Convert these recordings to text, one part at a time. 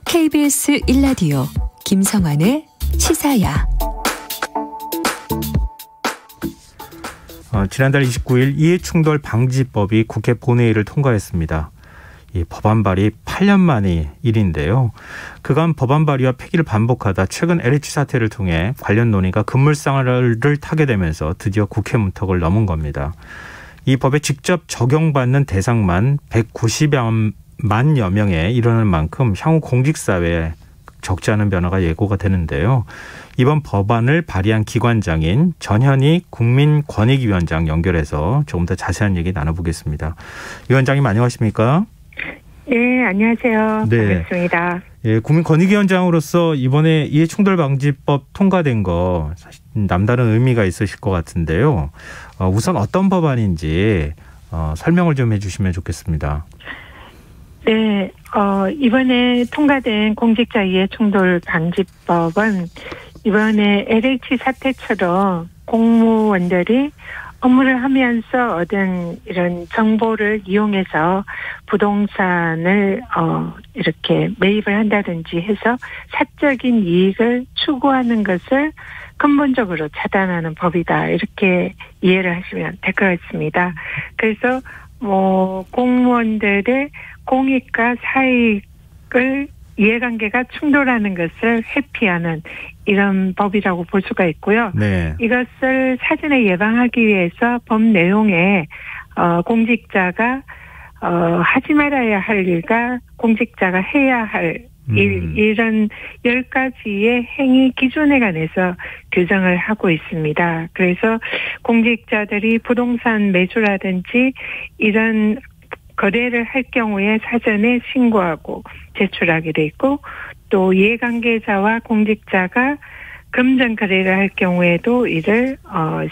KBS 1라디오 김성환의 시사야. 지난달 29일 이해충돌 방지법이 국회 본회의를 통과했습니다. 이 법안 발의 8년 만의 일인데요. 그간 법안 발의와 폐기를 반복하다 최근 LH 사태를 통해 관련 논의가 급물살을 타게 되면서 드디어 국회 문턱을 넘은 겁니다. 이 법에 직접 적용받는 대상만 190만여 명에 이르는 만큼 향후 공직사회에 적지 않은 변화가 예고가 되는데요. 이번 법안을 발의한 기관장인 전현희 국민권익위원장 연결해서 조금 더 자세한 얘기 나눠보겠습니다. 위원장님 안녕하십니까? 네, 안녕하세요. 네. 반갑습니다. 예, 국민권익위원장으로서 이번에 이해충돌방지법 통과된 거 사실 남다른 의미가 있으실 것 같은데요. 우선 어떤 법안인지 설명을 좀 해주시면 좋겠습니다. 네, 이번에 통과된 공직자 이해충돌 방지법은 이번에 LH 사태처럼 공무원들이 업무를 하면서 얻은 이런 정보를 이용해서 부동산을 이렇게 매입을 한다든지 해서 사적인 이익을 추구하는 것을 근본적으로 차단하는 법이다. 이렇게 이해를 하시면 될 것 같습니다. 그래서 공무원들의 공익과 사익을 이해관계가 충돌하는 것을 회피하는 이런 법이라고 볼 수가 있고요. 네. 이것을 사전에 예방하기 위해서 법 내용에 공직자가 하지 말아야 할 일과 공직자가 해야 할 일, 이런 10가지의 행위 기준에 관해서 규정을 하고 있습니다. 그래서 공직자들이 부동산 매수라든지 이런 거래를 할 경우에 사전에 신고하고 제출하게 돼 있고, 또 이해관계자와 공직자가 금전 거래를 할 경우에도 이를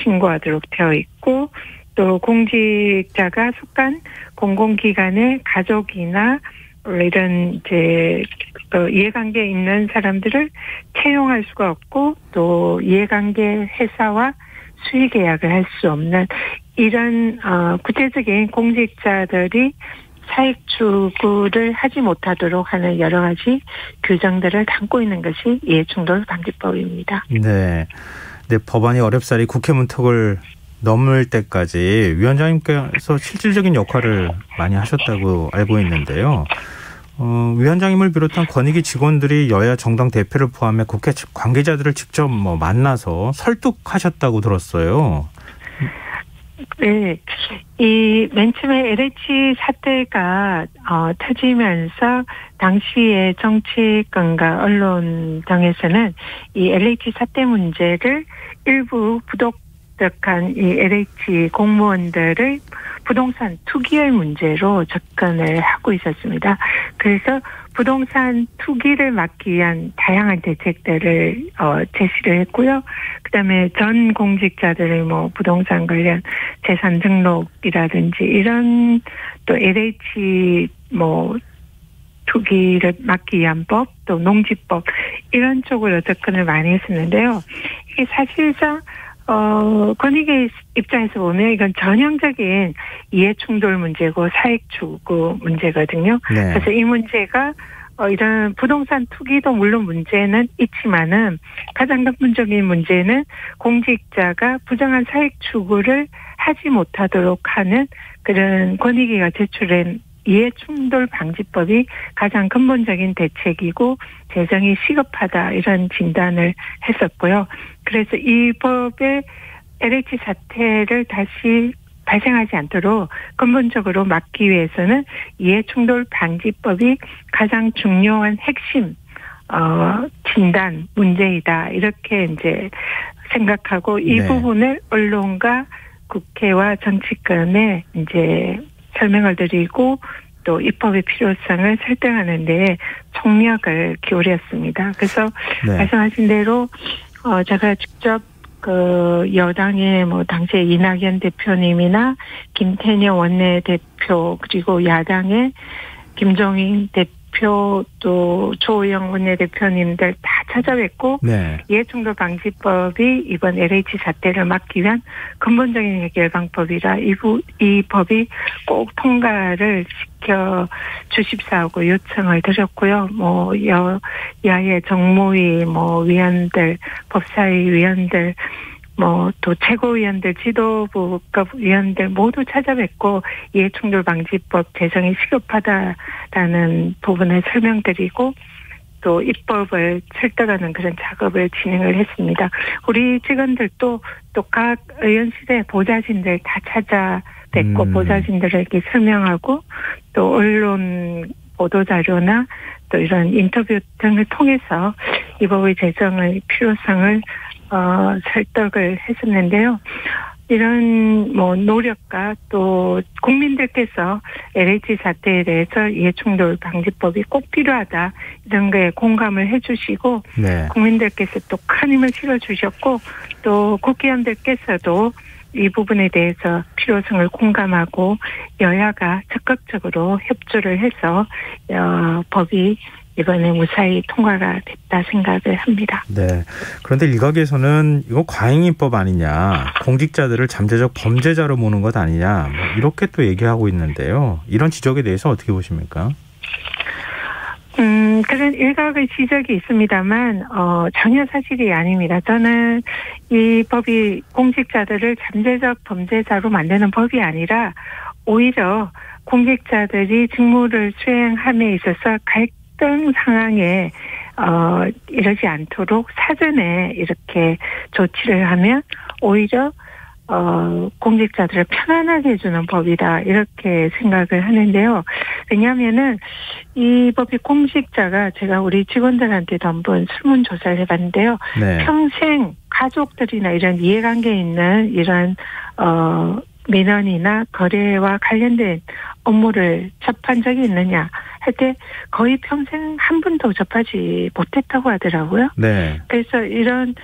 신고하도록 되어 있고, 또 공직자가 속한 공공기관의 가족이나 이런 이해관계에 있는 사람들을 채용할 수가 없고, 또 이해관계 회사와 수의계약을 할 수 없는 이런 구체적인 공직자들이 사익 추구를 하지 못하도록 하는 여러 가지 규정들을 담고 있는 것이 이해충돌 방지법입니다. 네. 법안이 어렵사리 국회 문턱을 넘을 때까지 위원장님께서 실질적인 역할을 많이 하셨다고 알고 있는데요. 위원장님을 비롯한 권익위 직원들이 여야 정당 대표를 포함해 국회 관계자들을 직접 만나서 설득하셨다고 들었어요. 네, 맨 처음에 LH 사태가 터지면서 당시의 정치권과 언론 등에서는 이 LH 사태 문제를 일부 부도덕한 이 LH 공무원들의 부동산 투기의 문제로 접근을 하고 있었습니다. 그래서 부동산 투기를 막기 위한 다양한 대책들을 제시를 했고요. 그다음에 전 공직자들의 부동산 관련 재산 등록이라든지 이런 또 LH 투기를 막기 위한 법, 또 농지법 이런 쪽으로 접근을 많이 했었는데요. 이게 사실상 권익의 입장에서 보면 이건 전형적인 이해충돌 문제고 사익 추구 문제거든요. 네. 그래서 이 문제가 이런 부동산 투기도 물론 문제는 있지만은 가장 근본적인 문제는 공직자가 부정한 사익 추구를 하지 못하도록 하는 그런 권익위가 제출한 이해충돌 방지법이 가장 근본적인 대책이고 제정이 시급하다 이런 진단을 했었고요. 그래서 이 법의 LH 사태를 다시 발생하지 않도록 근본적으로 막기 위해서는 이해충돌 방지법이 가장 중요한 핵심 진단 문제이다 이렇게 이제 생각하고 이 네. 부분을 언론과 국회와 정치권에 이제 설명을 드리고 또 입법의 필요성을 설득하는 데 총력을 기울였습니다. 그래서 네. 말씀하신 대로 제가 직접 여당의 당시에 이낙연 대표님이나 김태녀 원내대표 그리고 야당의 김종인 대표 또 조영 원내대표님들 다 찾아뵙고 네. 이해충돌 방지법이 이번 LH 사태를 막기 위한 근본적인 해결 방법이라 이 법이 꼭 통과를 시켜 주십사하고 요청을 드렸고요. 뭐 여야의 정무위 위원들, 법사위 위원들, 또 최고위원들, 지도부급 위원들 모두 찾아뵙고 이해충돌 방지법 제정이 시급하다라는 부분을 설명드리고 또 입법을 설득하는 그런 작업을 진행을 했습니다. 우리 직원들도 또 각 의원실의 보좌진들 다 찾아뵙고 보좌진들에게 설명하고 또 언론 보도자료나 또 이런 인터뷰 등을 통해서 이 법의 제정의 필요성을 설득을 했었는데요. 이런 노력과 또 국민들께서 LH 사태에 대해서 이해충돌 방지법이 꼭 필요하다 이런 거에 공감을 해주시고 네. 국민들께서 또 큰 힘을 실어주셨고 또 국회의원들께서도 이 부분에 대해서 필요성을 공감하고 여야가 적극적으로 협조를 해서 법이 이번에 무사히 통과가 됐다 생각을 합니다. 네. 그런데 일각에서는 이거 과잉입법 아니냐, 공직자들을 잠재적 범죄자로 모는 것 아니냐, 이렇게 또 얘기하고 있는데요. 이런 지적에 대해서 어떻게 보십니까? 그런 일각의 지적이 있습니다만 전혀 사실이 아닙니다. 저는 이 법이 공직자들을 잠재적 범죄자로 만드는 법이 아니라 오히려 공직자들이 직무를 수행함에 있어서 갈등 상황에 이러지 않도록 사전에 이렇게 조치를 하면 오히려 공직자들을 편안하게 해주는 법이다 이렇게 생각을 하는데요. 왜냐하면은 이 법이 공직자가 제가 우리 직원들한테도 한번 설문조사를 해봤는데요. 네. 평생 가족들이나 이런 이해관계에 있는 이런 민원이나 거래와 관련된 업무를 접한 적이 있느냐 할 때 거의 평생 한 번도 접하지 못했다고 하더라고요. 네. 그래서 이런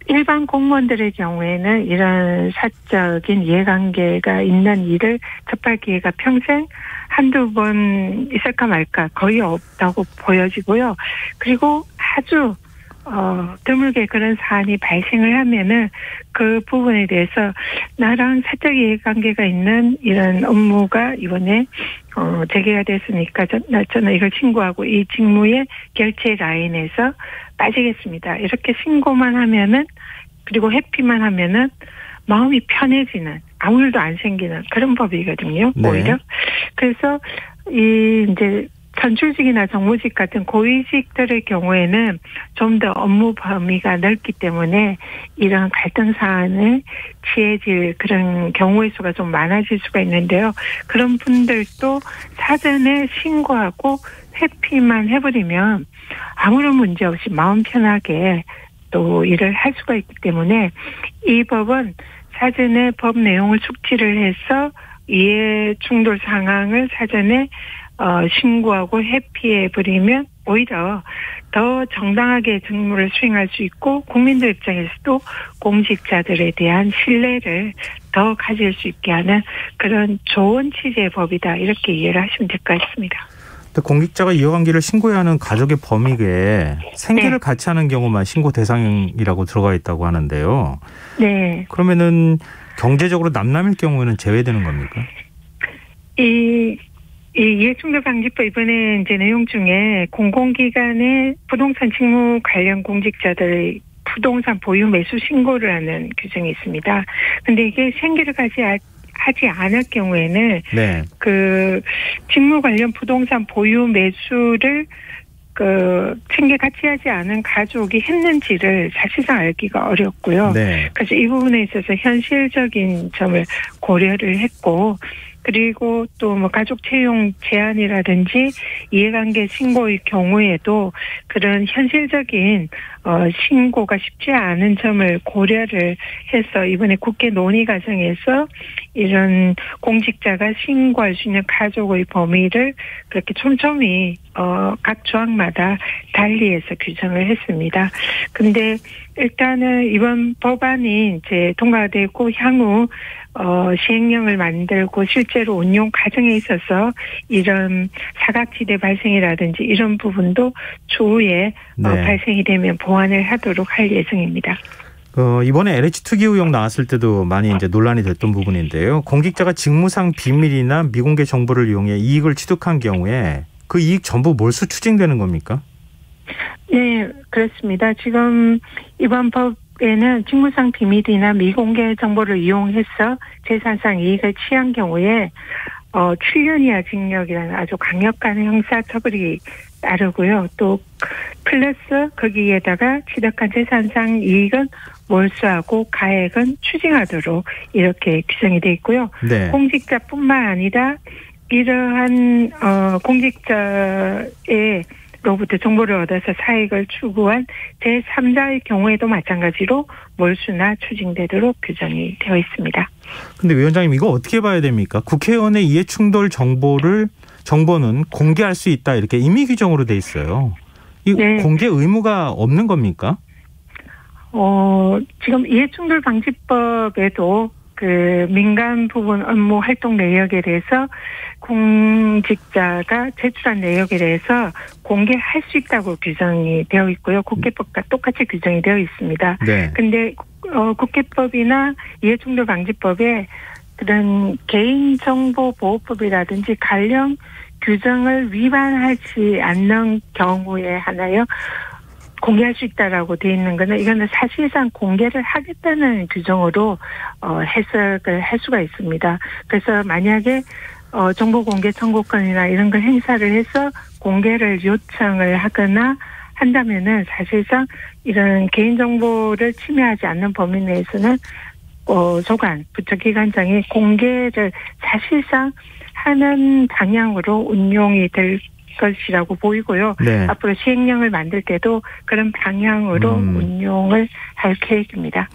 일반 공무원들의 경우에는 이런 사적인 이해관계가 있는 일을 접할 기회가 평생 한두 번 있을까 말까 거의 없다고 보여지고요. 그리고 아주 드물게 그런 사안이 발생을 하면은 그 부분에 대해서 나랑 사적 이해관계가 있는 이런 업무가 이번에 제기가 됐으니까 저는 이걸 신고하고 이 직무의 결제 라인에서 빠지겠습니다. 이렇게 신고만 하면은 그리고 회피만 하면은 마음이 편해지는 아무 일도 안 생기는 그런 법이거든요. 네. 오히려 그래서 이제 선출직이나 정무직 같은 고위직들의 경우에는 좀 더 업무 범위가 넓기 때문에 이런 갈등 사안을 취해질 그런 경우의 수가 좀 많아질 수가 있는데요. 그런 분들도 사전에 신고하고 회피만 해버리면 아무런 문제 없이 마음 편하게 또 일을 할 수가 있기 때문에 이 법은 사전에 법 내용을 숙지를 해서 이해 충돌 상황을 사전에 신고하고 회피해버리면 오히려 더 정당하게 직무를 수행할 수 있고 국민들 입장에서도 공직자들에 대한 신뢰를 더 가질 수 있게 하는 그런 좋은 취지의 법이다. 이렇게 이해를 하시면 될 것 같습니다. 공직자가 이해관계를 신고해야 하는 가족의 범위에 생계를 네. 같이 하는 경우만 신고 대상이라고 들어가 있다고 하는데요. 네. 그러면은 경제적으로 남남일 경우에는 제외되는 겁니까? 이 이해충돌 방지법 이번에 이제 내용 중에 공공기관의 부동산 직무 관련 공직자들의 부동산 보유 매수 신고를 하는 규정이 있습니다. 근데 이게 생계를 하지 않을 경우에는 네. 그 직무 관련 부동산 보유 매수를 생계 같이 하지 않은 가족이 했는지를 사실상 알기가 어렵고요. 네. 그래서 이 부분에 있어서 현실적인 점을 고려를 했고 그리고 또 가족 채용 제한이라든지 이해관계 신고의 경우에도 그런 현실적인 신고가 쉽지 않은 점을 고려를 해서 이번에 국회 논의 과정에서 이런 공직자가 신고할 수 있는 가족의 범위를 그렇게 촘촘히 각 조항마다 달리해서 규정을 했습니다. 근데 일단은 이번 법안이 이제 통과되고 향후 시행령을 만들고 실제로 운용 과정에 있어서 이런 사각지대 발생이라든지 이런 부분도 추후에 발생이 되면 보완을 하도록 할 예정입니다. 이번에 LH 투기 의혹 나왔을 때도 많이 이제 논란이 됐던 부분인데요. 공직자가 직무상 비밀이나 미공개 정보를 이용해 이익을 취득한 경우에 그 이익 전부 몰수 추징되는 겁니까? 네, 그렇습니다. 지금 이번 법에는 직무상 비밀이나 미공개 정보를 이용해서 재산상 이익을 취한 경우에 7년 이하 징역이라는 아주 강력한 형사처벌이 따르고요. 또 플러스 거기에다가 취득한 재산상 이익은 몰수하고 가액은 추징하도록 이렇게 규정이 돼 있고요. 네. 공직자뿐만 아니라 이러한 공직자로부터 정보를 얻어서 사익을 추구한 제3자의 경우에도 마찬가지로 몰수나 추징되도록 규정이 되어 있습니다. 근데 위원장님 이거 어떻게 봐야 됩니까? 국회의원의 이해충돌 정보는 공개할 수 있다 이렇게 임의 규정으로 돼 있어요. 이 네. 공개 의무가 없는 겁니까? 지금 이해충돌방지법에도 그 민간 부분 업무 활동 내역에 대해서 공직자가 제출한 내역에 대해서 공개할 수 있다고 규정이 되어 있고요. 국회법과 똑같이 규정이 되어 있습니다. 그런데 네. 국회법이나 이해충돌방지법에 그런 개인정보보호법이라든지 관련 규정을 위반하지 않는 경우에 하나요. 공개할 수 있다라고 되어 있는 거는 이거는 사실상 공개를 하겠다는 규정으로 해석을 할 수가 있습니다. 그래서 만약에 정보 공개 청구권이나 이런 걸 행사를 해서 공개를 요청을 하거나 한다면은 사실상 이런 개인정보를 침해하지 않는 범위 내에서는 소관 부처기관장이 공개를 사실상 하는 방향으로 운용이 될 것이라고 보이고요. 네. 앞으로 시행령을 만들 때도 그런 방향으로 운용을 할 계획입니다.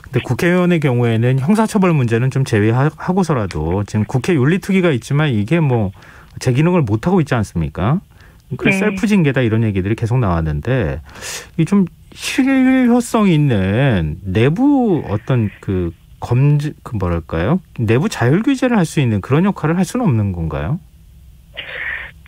근데 국회의원의 경우에는 형사처벌 문제는 좀 제외하고서라도 지금 국회 윤리특위가 있지만 이게 뭐 제 기능을 못하고 있지 않습니까? 그 네. 셀프 징계다 이런 얘기들이 계속 나왔는데 이 좀 실효성 있는 내부 어떤 내부 자율 규제를 할 수 있는 그런 역할을 할 수는 없는 건가요?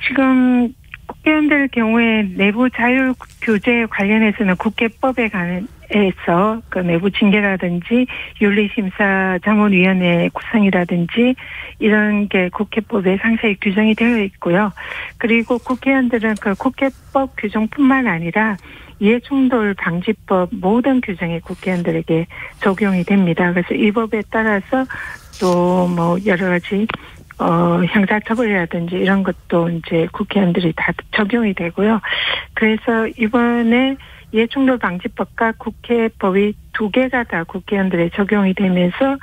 지금 국회의원들 경우에 내부 자율 규제 관련해서는 국회법에 관해서 그 내부 징계라든지 윤리심사자문위원회 구성이라든지 이런 게 국회법에 상세히 규정이 되어 있고요. 그리고 국회의원들은 그 국회법 규정뿐만 아니라 이해충돌방지법 모든 규정이 국회의원들에게 적용이 됩니다. 그래서 이 법에 따라서 또 뭐 여러 가지 형사처벌이라든지 이런 것도 이제 국회의원들이 다 적용이 되고요. 그래서 이번에 이해충돌방지법과 국회법이 두 개가 다 국회의원들에 적용이 되면서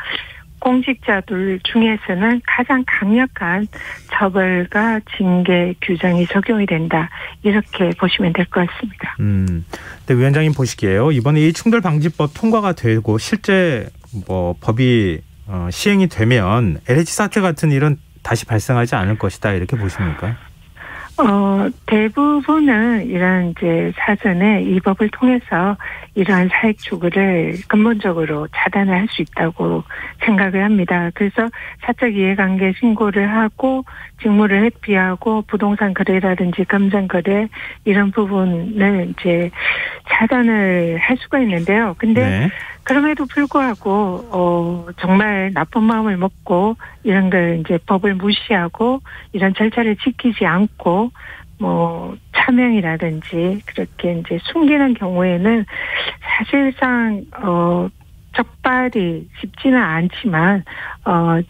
공직자들 중에서는 가장 강력한 처벌과 징계 규정이 적용이 된다. 이렇게 보시면 될 것 같습니다. 근데 위원장님 보시기에요. 이번에 이해충돌방지법 통과가 되고 실제 법이 시행이 되면 LH 사태 같은 일은 다시 발생하지 않을 것이다 이렇게 보십니까? 대부분은 이런 이제 사전에 이 법을 통해서 이러한 사익 추구를 근본적으로 차단을 할 수 있다고 생각을 합니다. 그래서 사적 이해관계 신고를 하고 직무를 회피하고 부동산 거래라든지 금전 거래 이런 부분을 이제 차단을 할 수가 있는데요. 근데 네. 그럼에도 불구하고 정말 나쁜 마음을 먹고 이런 걸 이제 법을 무시하고 이런 절차를 지키지 않고 뭐 차명이라든지 그렇게 이제 숨기는 경우에는 사실상 적발이 쉽지는 않지만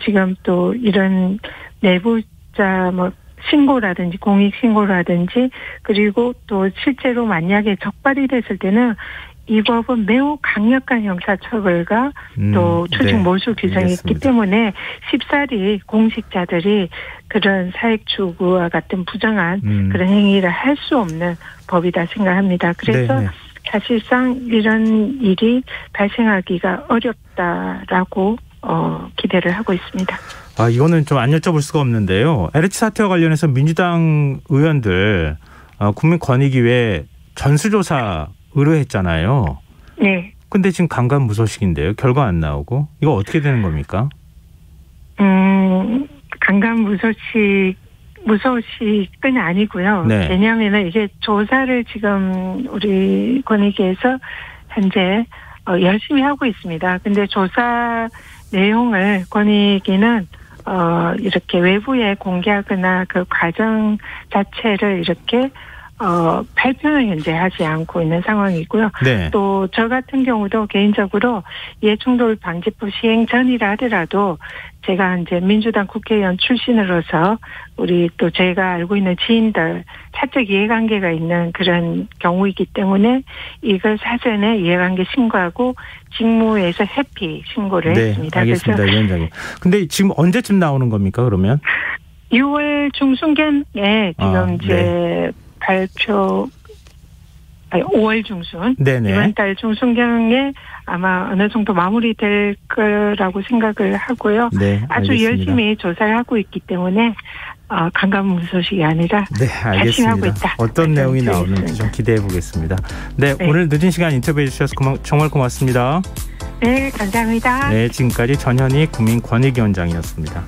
지금 또 이런 내부자 뭐 신고라든지 공익 신고라든지 그리고 또 실제로 만약에 적발이 됐을 때는 이 법은 매우 강력한 형사처벌과 또 추징 몰수 규정이 있기 때문에 쉽사리 공직자들이 그런 사익 추구와 같은 부정한 그런 행위를 할 수 없는 법이다 생각합니다. 그래서 네네. 사실상 이런 일이 발생하기가 어렵다라고 기대를 하고 있습니다. 이거는 좀 안 여쭤볼 수가 없는데요. LH 사태와 관련해서 민주당 의원들 국민권익위에 전수조사 의뢰했잖아요. 네. 근데 지금 강간무소식인데요. 결과 안 나오고 이거 어떻게 되는 겁니까? 무소식은 아니고요. 네. 왜냐하면 이게 조사를 지금 우리 권익위에서 현재 열심히 하고 있습니다. 근데 조사 내용을 권익위는 이렇게 외부에 공개하거나 그 과정 자체를 이렇게 발표는 현재 하지 않고 있는 상황이고요. 네. 또 저 같은 경우도 개인적으로 이해충돌 방지법 시행 전이라 하더라도 제가 이제 민주당 국회의원 출신으로서 우리 또 제가 알고 있는 지인들 사적 이해관계가 있는 그런 경우이기 때문에 이걸 사전에 이해관계 신고하고 직무에서 회피 신고를 했습니다. 알겠습니다, 위원장님. 근데 지금 언제쯤 나오는 겁니까, 그러면? 6월 중순경에 지금 이제 발표, 5월 중순. 네네. 이번 달 중순경에 아마 어느 정도 마무리될 거라고 생각을 하고요. 네, 아주 알겠습니다. 열심히 조사를 하고 있기 때문에 강간무소식이 아니라 네, 열심히 하고 알겠습니다. 있다. 어떤 내용이 나오는지 좀 기대해 보겠습니다. 네, 오늘 늦은 시간 인터뷰해 주셔서 정말 고맙습니다. 네, 감사합니다. 네, 지금까지 전현희 국민권익위원장이었습니다.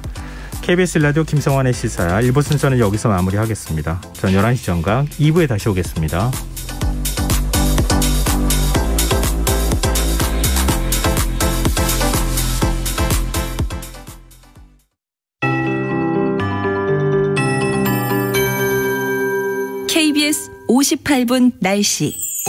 KBS 라디오 김성환의 시사야 1부 순서는 여기서 마무리하겠습니다. 전 11시 정각 2부에 다시 오겠습니다. KBS 58분 날씨.